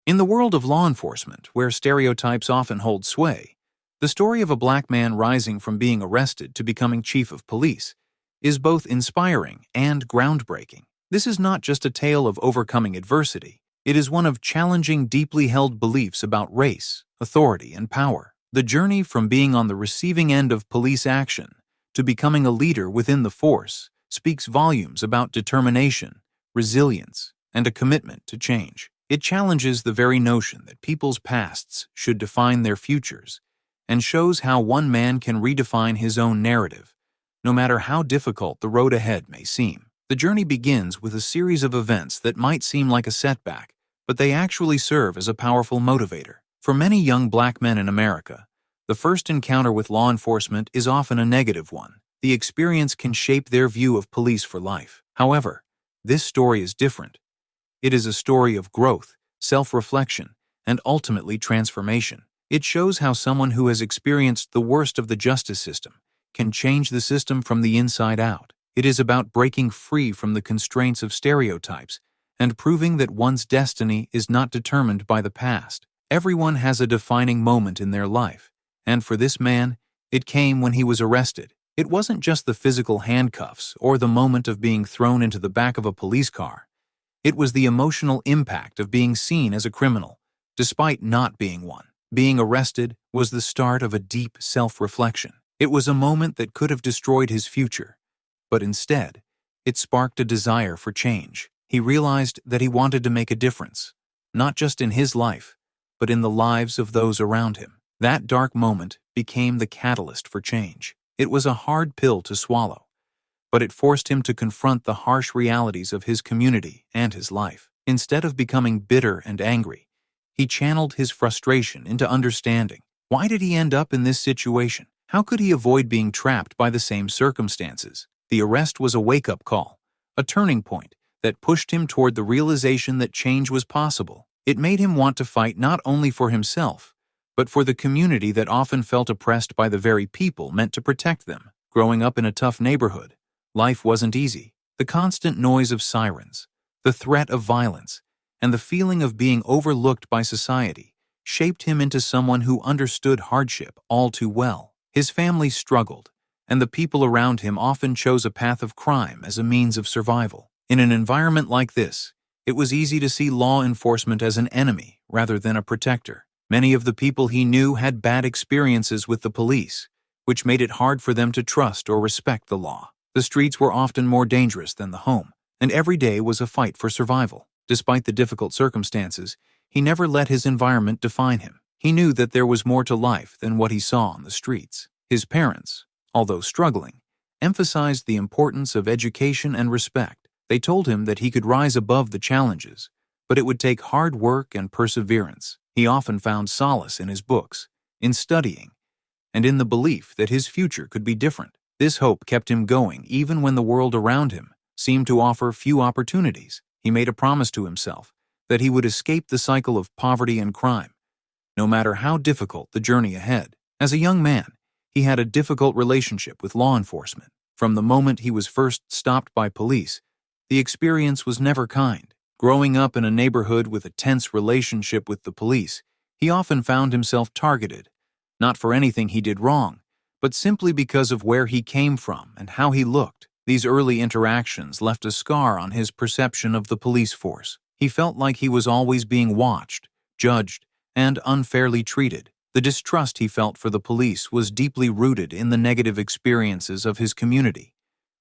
In the world of law enforcement, where stereotypes often hold sway, the story of a black man rising from being arrested to becoming chief of police is both inspiring and groundbreaking. This is not just a tale of overcoming adversity, it is one of challenging deeply held beliefs about race, authority, and power. The journey from being on the receiving end of police action to becoming a leader within the force speaks volumes about determination, resilience, and a commitment to change. It challenges the very notion that people's pasts should define their futures and shows how one man can redefine his own narrative, no matter how difficult the road ahead may seem. The journey begins with a series of events that might seem like a setback, but they actually serve as a powerful motivator. For many young black men in America, the first encounter with law enforcement is often a negative one. The experience can shape their view of police for life. However, this story is different. It is a story of growth, self-reflection, and ultimately transformation. It shows how someone who has experienced the worst of the justice system can change the system from the inside out. It is about breaking free from the constraints of stereotypes and proving that one's destiny is not determined by the past. Everyone has a defining moment in their life, and for this man, it came when he was arrested. It wasn't just the physical handcuffs or the moment of being thrown into the back of a police car. It was the emotional impact of being seen as a criminal, despite not being one. Being arrested was the start of a deep self-reflection. It was a moment that could have destroyed his future, but instead, it sparked a desire for change. He realized that he wanted to make a difference, not just in his life, but in the lives of those around him. That dark moment became the catalyst for change. It was a hard pill to swallow, but it forced him to confront the harsh realities of his community and his life. Instead of becoming bitter and angry, he channeled his frustration into understanding. Why did he end up in this situation? How could he avoid being trapped by the same circumstances? The arrest was a wake-up call, a turning point that pushed him toward the realization that change was possible. It made him want to fight not only for himself, but for the community that often felt oppressed by the very people meant to protect them. Growing up in a tough neighborhood, life wasn't easy. The constant noise of sirens, the threat of violence, and the feeling of being overlooked by society shaped him into someone who understood hardship all too well. His family struggled, and the people around him often chose a path of crime as a means of survival. In an environment like this, it was easy to see law enforcement as an enemy rather than a protector. Many of the people he knew had bad experiences with the police, which made it hard for them to trust or respect the law. The streets were often more dangerous than the home, and every day was a fight for survival. Despite the difficult circumstances, he never let his environment define him. He knew that there was more to life than what he saw on the streets. His parents, although struggling, emphasized the importance of education and respect. They told him that he could rise above the challenges, but it would take hard work and perseverance. He often found solace in his books, in studying, and in the belief that his future could be different. This hope kept him going even when the world around him seemed to offer few opportunities. He made a promise to himself that he would escape the cycle of poverty and crime, no matter how difficult the journey ahead. As a young man, he had a difficult relationship with law enforcement. From the moment he was first stopped by police, the experience was never kind. Growing up in a neighborhood with a tense relationship with the police, he often found himself targeted, not for anything he did wrong, but simply because of where he came from and how he looked. These early interactions left a scar on his perception of the police force. He felt like he was always being watched, judged, and unfairly treated. The distrust he felt for the police was deeply rooted in the negative experiences of his community,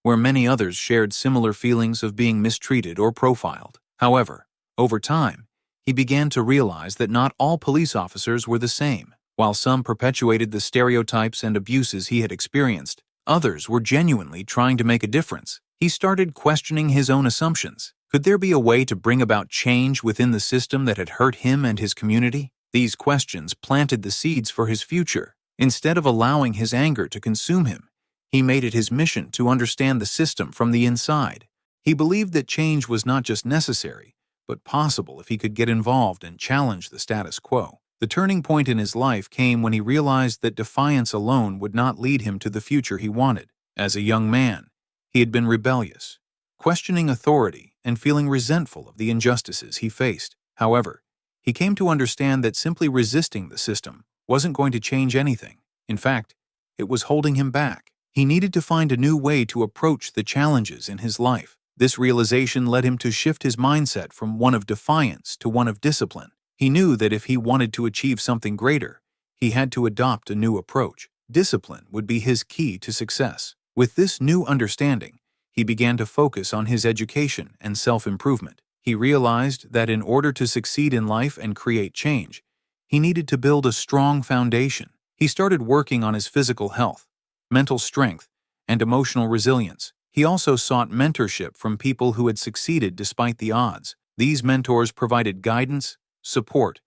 where many others shared similar feelings of being mistreated or profiled. However, over time, he began to realize that not all police officers were the same. While some perpetuated the stereotypes and abuses he had experienced, others were genuinely trying to make a difference. He started questioning his own assumptions. Could there be a way to bring about change within the system that had hurt him and his community? These questions planted the seeds for his future. Instead of allowing his anger to consume him, he made it his mission to understand the system from the inside. He believed that change was not just necessary, but possible if he could get involved and challenge the status quo. The turning point in his life came when he realized that defiance alone would not lead him to the future he wanted. As a young man, he had been rebellious, questioning authority and feeling resentful of the injustices he faced. However, He came to understand that simply resisting the system wasn't going to change anything. In fact, it was holding him back. He needed to find a new way to approach the challenges in his life. This realization led him to shift his mindset from one of defiance to one of discipline. He knew that if he wanted to achieve something greater, he had to adopt a new approach. Discipline would be his key to success. With this new understanding, he began to focus on his education and self-improvement. He realized that in order to succeed in life and create change, he needed to build a strong foundation. He started working on his physical health, mental strength, and emotional resilience. He also sought mentorship from people who had succeeded despite the odds. These mentors provided guidance, support,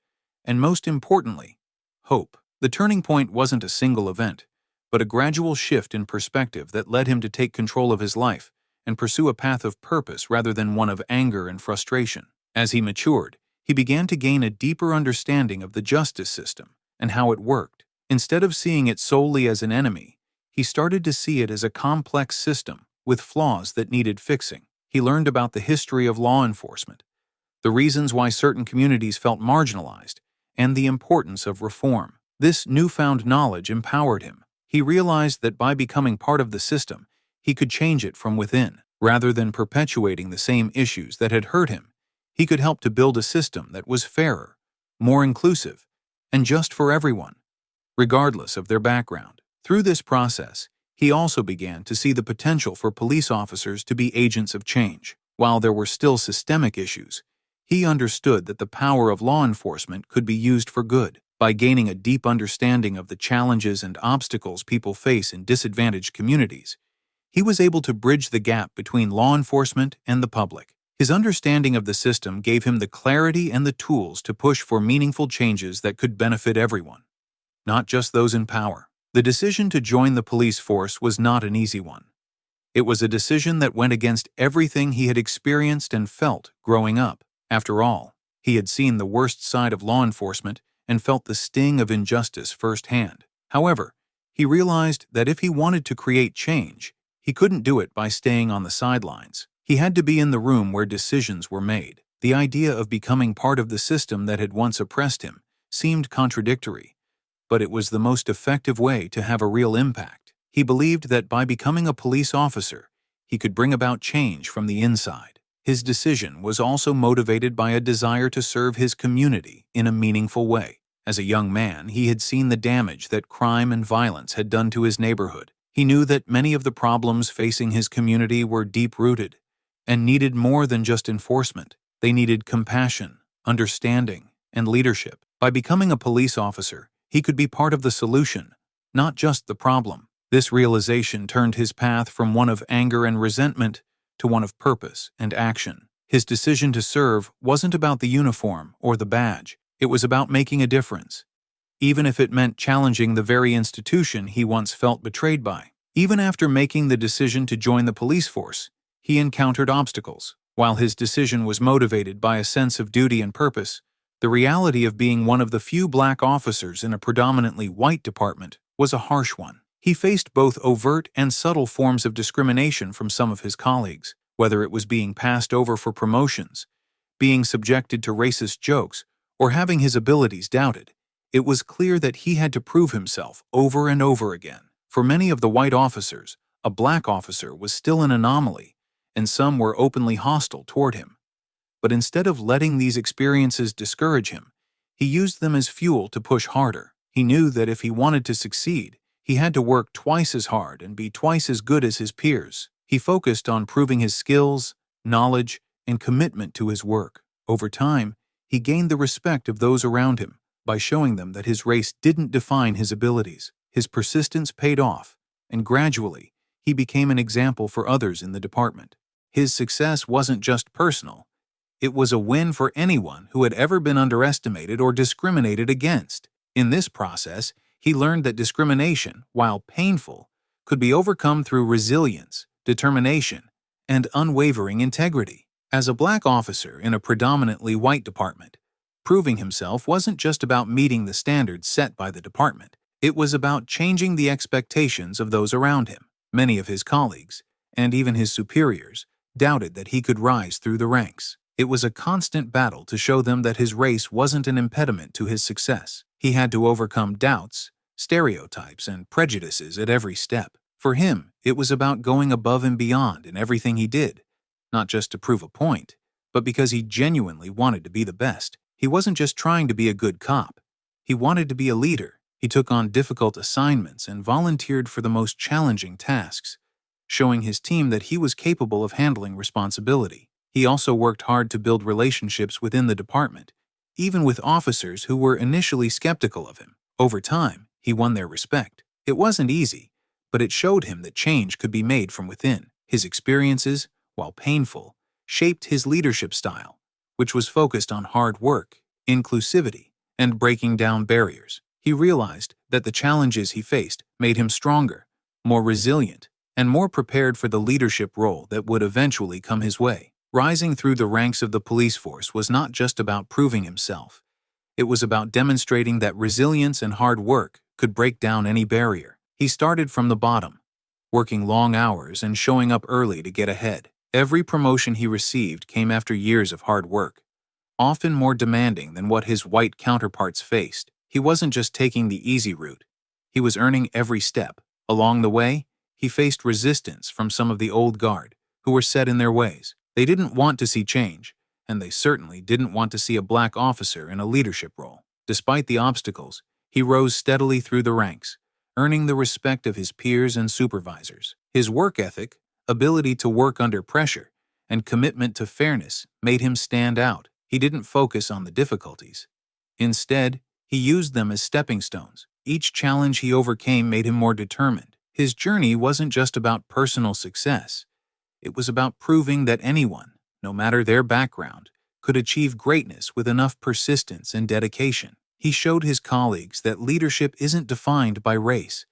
and most importantly, hope. The turning point wasn't a single event, but a gradual shift in perspective that led him to take control of his life and pursue a path of purpose rather than one of anger and frustration. As he matured, he began to gain a deeper understanding of the justice system and how it worked. Instead of seeing it solely as an enemy, he started to see it as a complex system with flaws that needed fixing. He learned about the history of law enforcement, the reasons why certain communities felt marginalized, and the importance of reform. This newfound knowledge empowered him. He realized that by becoming part of the system, he could change it from within. Rather than perpetuating the same issues that had hurt him, he could help to build a system that was fairer, more inclusive, and just for everyone, regardless of their background. Through this process, he also began to see the potential for police officers to be agents of change. While there were still systemic issues, he understood that the power of law enforcement could be used for good. By gaining a deep understanding of the challenges and obstacles people face in disadvantaged communities, he was able to bridge the gap between law enforcement and the public. His understanding of the system gave him the clarity and the tools to push for meaningful changes that could benefit everyone, not just those in power. The decision to join the police force was not an easy one. It was a decision that went against everything he had experienced and felt growing up. After all, he had seen the worst side of law enforcement and felt the sting of injustice firsthand. However, he realized that if he wanted to create change, he couldn't do it by staying on the sidelines. He had to be in the room where decisions were made. The idea of becoming part of the system that had once oppressed him seemed contradictory, but it was the most effective way to have a real impact. He believed that by becoming a police officer, he could bring about change from the inside. His decision was also motivated by a desire to serve his community in a meaningful way. As a young man, he had seen the damage that crime and violence had done to his neighborhood. He knew that many of the problems facing his community were deep-rooted and needed more than just enforcement. They needed compassion, understanding, and leadership. By becoming a police officer, he could be part of the solution, not just the problem. This realization turned his path from one of anger and resentment to one of purpose and action. His decision to serve wasn't about the uniform or the badge. It was about making a difference, even if it meant challenging the very institution he once felt betrayed by. Even after making the decision to join the police force, he encountered obstacles. While his decision was motivated by a sense of duty and purpose, the reality of being one of the few black officers in a predominantly white department was a harsh one. He faced both overt and subtle forms of discrimination from some of his colleagues, whether it was being passed over for promotions, being subjected to racist jokes, or having his abilities doubted. It was clear that he had to prove himself over and over again. For many of the white officers, a black officer was still an anomaly, and some were openly hostile toward him. But instead of letting these experiences discourage him, he used them as fuel to push harder. He knew that if he wanted to succeed, he had to work twice as hard and be twice as good as his peers. He focused on proving his skills, knowledge, and commitment to his work. Over time, he gained the respect of those around him by showing them that his race didn't define his abilities. His persistence paid off, and gradually, he became an example for others in the department. His success wasn't just personal. It was a win for anyone who had ever been underestimated or discriminated against. In this process, he learned that discrimination, while painful, could be overcome through resilience, determination, and unwavering integrity. As a black officer in a predominantly white department, proving himself wasn't just about meeting the standards set by the department. It was about changing the expectations of those around him. Many of his colleagues, and even his superiors, doubted that he could rise through the ranks. It was a constant battle to show them that his race wasn't an impediment to his success. He had to overcome doubts, stereotypes, and prejudices at every step. For him, it was about going above and beyond in everything he did, not just to prove a point, but because he genuinely wanted to be the best. He wasn't just trying to be a good cop. He wanted to be a leader. He took on difficult assignments and volunteered for the most challenging tasks, showing his team that he was capable of handling responsibility. He also worked hard to build relationships within the department, even with officers who were initially skeptical of him. Over time, he won their respect. It wasn't easy, but it showed him that change could be made from within. His experiences, while painful, shaped his leadership style, which was focused on hard work, inclusivity, and breaking down barriers. He realized that the challenges he faced made him stronger, more resilient, and more prepared for the leadership role that would eventually come his way. Rising through the ranks of the police force was not just about proving himself. It was about demonstrating that resilience and hard work could break down any barrier. He started from the bottom, working long hours and showing up early to get ahead. Every promotion he received came after years of hard work, often more demanding than what his white counterparts faced. He wasn't just taking the easy route. He was earning every step. Along the way, he faced resistance from some of the old guard, who were set in their ways. They didn't want to see change, and they certainly didn't want to see a black officer in a leadership role. Despite the obstacles, he rose steadily through the ranks, earning the respect of his peers and supervisors. His work ethic, ability to work under pressure, and commitment to fairness made him stand out. He didn't focus on the difficulties. Instead, he used them as stepping stones. Each challenge he overcame made him more determined. His journey wasn't just about personal success. It was about proving that anyone, no matter their background, could achieve greatness with enough persistence and dedication. He showed his colleagues that leadership isn't defined by race.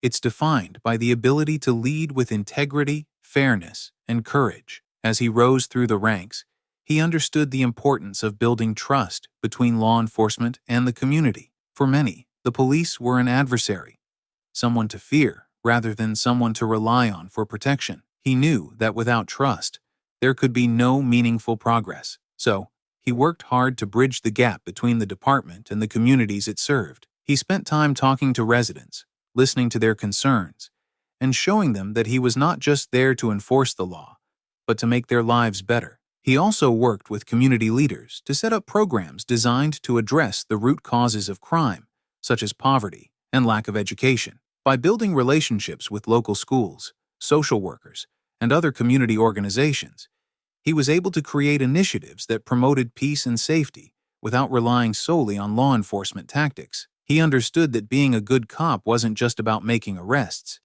It's defined by the ability to lead with integrity, fairness, and courage. As he rose through the ranks, he understood the importance of building trust between law enforcement and the community. For many, the police were an adversary, someone to fear rather than someone to rely on for protection. He knew that without trust, there could be no meaningful progress. So, he worked hard to bridge the gap between the department and the communities it served. He spent time talking to residents, listening to their concerns, and showing them that he was not just there to enforce the law, but to make their lives better. He also worked with community leaders to set up programs designed to address the root causes of crime, such as poverty and lack of education. By building relationships with local schools, social workers, and other community organizations, he was able to create initiatives that promoted peace and safety without relying solely on law enforcement tactics. He understood that being a good cop wasn't just about making arrests.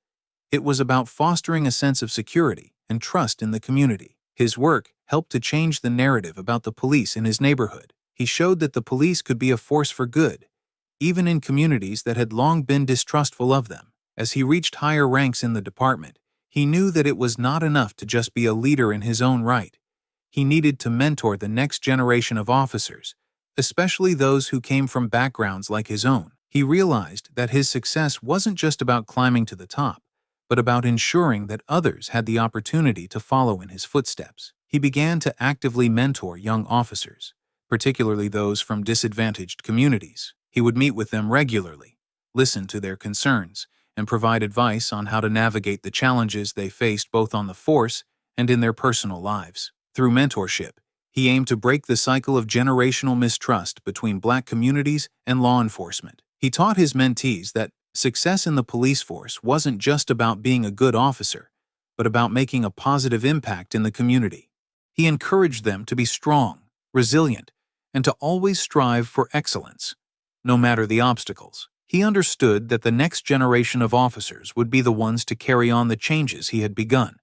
It was about fostering a sense of security and trust in the community. His work helped to change the narrative about the police in his neighborhood. He showed that the police could be a force for good, even in communities that had long been distrustful of them. As he reached higher ranks in the department, he knew that it was not enough to just be a leader in his own right. He needed to mentor the next generation of officers, especially those who came from backgrounds like his own. He realized that his success wasn't just about climbing to the top, but about ensuring that others had the opportunity to follow in his footsteps. He began to actively mentor young officers, particularly those from disadvantaged communities. He would meet with them regularly, listen to their concerns, and provide advice on how to navigate the challenges they faced both on the force and in their personal lives. Through mentorship, he aimed to break the cycle of generational mistrust between Black communities and law enforcement. He taught his mentees that success in the police force wasn't just about being a good officer, but about making a positive impact in the community. He encouraged them to be strong, resilient, and to always strive for excellence, no matter the obstacles. He understood that the next generation of officers would be the ones to carry on the changes he had begun,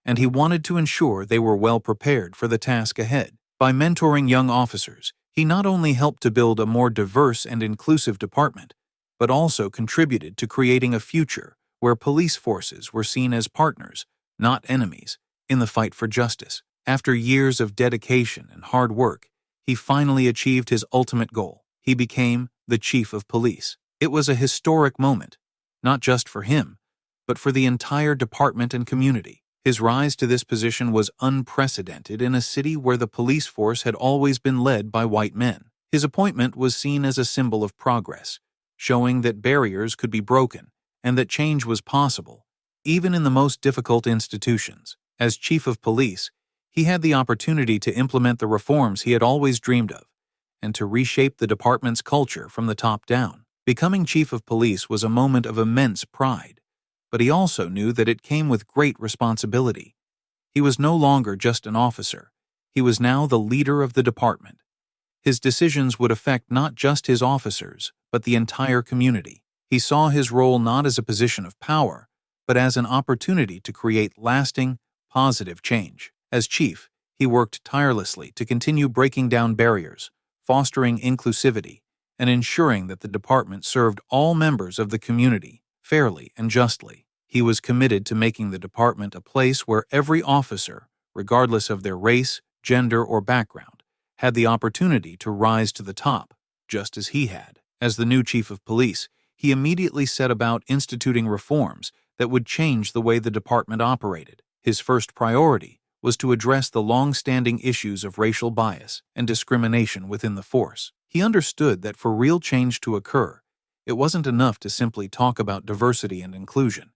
and he wanted to ensure they were well prepared for the task ahead. By mentoring young officers, he not only helped to build a more diverse and inclusive department, but also contributed to creating a future where police forces were seen as partners, not enemies, in the fight for justice. After years of dedication and hard work, he finally achieved his ultimate goal. He became the chief of police. It was a historic moment, not just for him, but for the entire department and community. His rise to this position was unprecedented in a city where the police force had always been led by white men. His appointment was seen as a symbol of progress, showing that barriers could be broken and that change was possible, even in the most difficult institutions. As chief of police, he had the opportunity to implement the reforms he had always dreamed of and to reshape the department's culture from the top down. Becoming chief of police was a moment of immense pride, but he also knew that it came with great responsibility. He was no longer just an officer. He was now the leader of the department. His decisions would affect not just his officers, but the entire community. He saw his role not as a position of power, but as an opportunity to create lasting, positive change. As chief, he worked tirelessly to continue breaking down barriers, fostering inclusivity, and ensuring that the department served all members of the community fairly and justly. He was committed to making the department a place where every officer, regardless of their race, gender, or background, had the opportunity to rise to the top, just as he had. As the new chief of police, he immediately set about instituting reforms that would change the way the department operated. His first priority was to address the long-standing issues of racial bias and discrimination within the force. He understood that for real change to occur, it wasn't enough to simply talk about diversity and inclusion.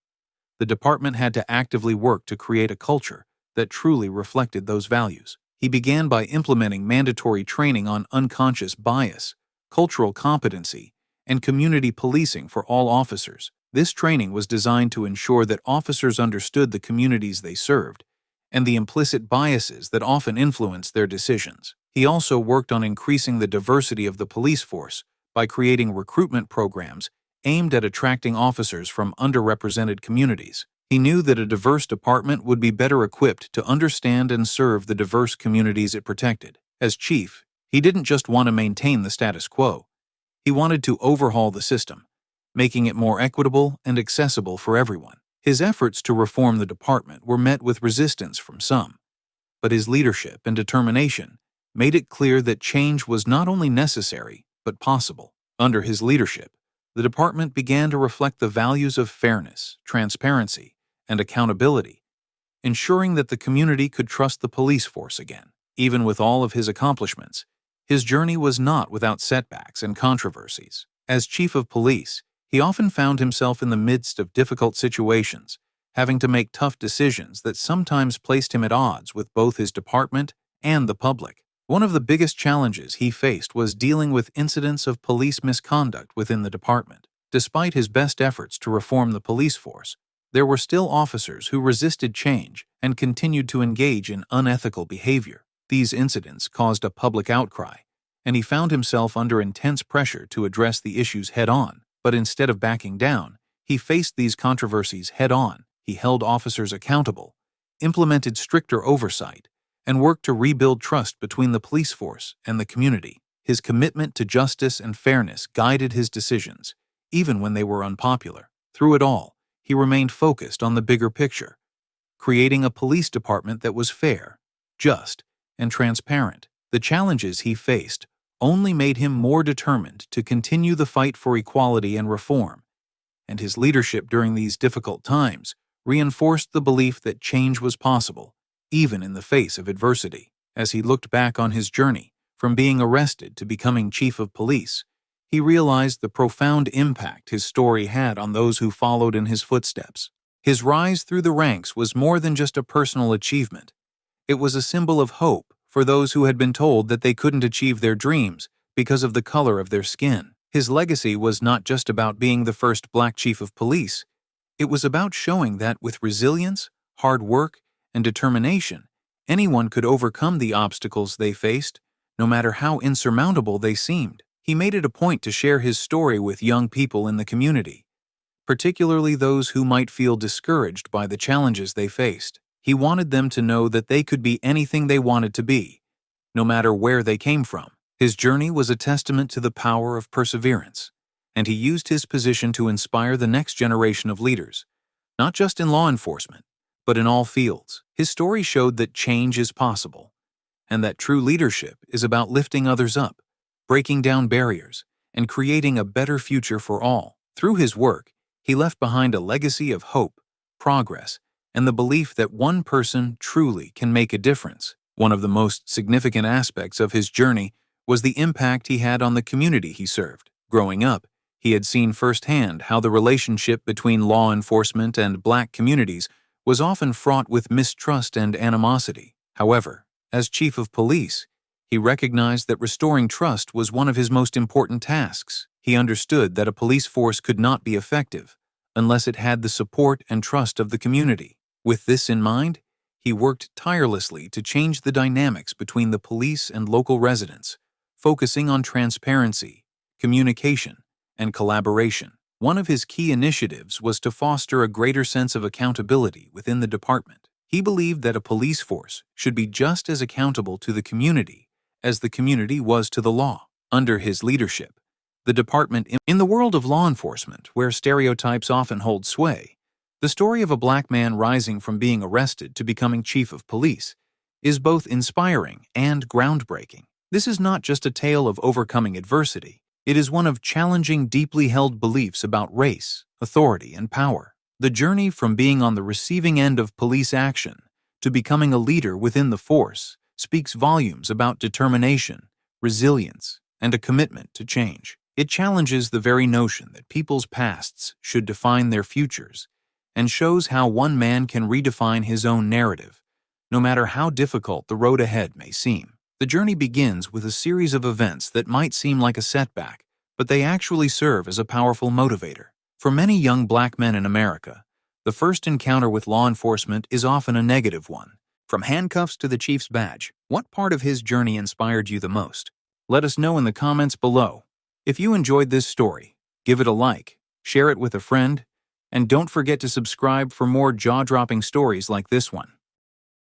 The department had to actively work to create a culture that truly reflected those values. He began by implementing mandatory training on unconscious bias, cultural competency, and community policing for all officers. This training was designed to ensure that officers understood the communities they served and the implicit biases that often influence their decisions. He also worked on increasing the diversity of the police force by creating recruitment programs aimed at attracting officers from underrepresented communities. He knew that a diverse department would be better equipped to understand and serve the diverse communities it protected. As chief, he didn't just want to maintain the status quo. He wanted to overhaul the system, making it more equitable and accessible for everyone. His efforts to reform the department were met with resistance from some, but his leadership and determination made it clear that change was not only necessary, but possible. Under his leadership, the department began to reflect the values of fairness, transparency, and accountability, ensuring that the community could trust the police force again. Even with all of his accomplishments, his journey was not without setbacks and controversies. As chief of police, he often found himself in the midst of difficult situations, having to make tough decisions that sometimes placed him at odds with both his department and the public. One of the biggest challenges he faced was dealing with incidents of police misconduct within the department. Despite his best efforts to reform the police force, there were still officers who resisted change and continued to engage in unethical behavior. These incidents caused a public outcry, and he found himself under intense pressure to address the issues head-on. But instead of backing down, he faced these controversies head-on. He held officers accountable, implemented stricter oversight, and worked to rebuild trust between the police force and the community. His commitment to justice and fairness guided his decisions, even when they were unpopular. Through it all, he remained focused on the bigger picture, creating a police department that was fair, just, and transparent. The challenges he faced only made him more determined to continue the fight for equality and reform, and his leadership during these difficult times reinforced the belief that change was possible, even in the face of adversity. As he looked back on his journey, from being arrested to becoming chief of police, he realized the profound impact his story had on those who followed in his footsteps. His rise through the ranks was more than just a personal achievement. It was a symbol of hope for those who had been told that they couldn't achieve their dreams because of the color of their skin. His legacy was not just about being the first black chief of police. It was about showing that with resilience, hard work, and determination, anyone could overcome the obstacles they faced, no matter how insurmountable they seemed. He made it a point to share his story with young people in the community, particularly those who might feel discouraged by the challenges they faced. He wanted them to know that they could be anything they wanted to be, no matter where they came from. His journey was a testament to the power of perseverance, and he used his position to inspire the next generation of leaders, not just in law enforcement, but in all fields. His story showed that change is possible, and that true leadership is about lifting others up, breaking down barriers, and creating a better future for all. Through his work, he left behind a legacy of hope, progress, and the belief that one person truly can make a difference. One of the most significant aspects of his journey was the impact he had on the community he served. Growing up, he had seen firsthand how the relationship between law enforcement and black communities was often fraught with mistrust and animosity. However, as chief of police, he recognized that restoring trust was one of his most important tasks. He understood that a police force could not be effective unless it had the support and trust of the community. With this in mind, he worked tirelessly to change the dynamics between the police and local residents, focusing on transparency, communication, and collaboration. One of his key initiatives was to foster a greater sense of accountability within the department. He believed that a police force should be just as accountable to the community as the community was to the law. Under his leadership, the department, in the world of law enforcement, where stereotypes often hold sway, the story of a black man rising from being arrested to becoming chief of police is both inspiring and groundbreaking. This is not just a tale of overcoming adversity. It is one of challenging deeply held beliefs about race, authority, and power. The journey from being on the receiving end of police action to becoming a leader within the force speaks volumes about determination, resilience, and a commitment to change. It challenges the very notion that people's pasts should define their futures and shows how one man can redefine his own narrative, no matter how difficult the road ahead may seem. The journey begins with a series of events that might seem like a setback, but they actually serve as a powerful motivator. For many young black men in America, the first encounter with law enforcement is often a negative one. From handcuffs to the chief's badge, what part of his journey inspired you the most? Let us know in the comments below. If you enjoyed this story, give it a like, share it with a friend, and don't forget to subscribe for more jaw-dropping stories like this one.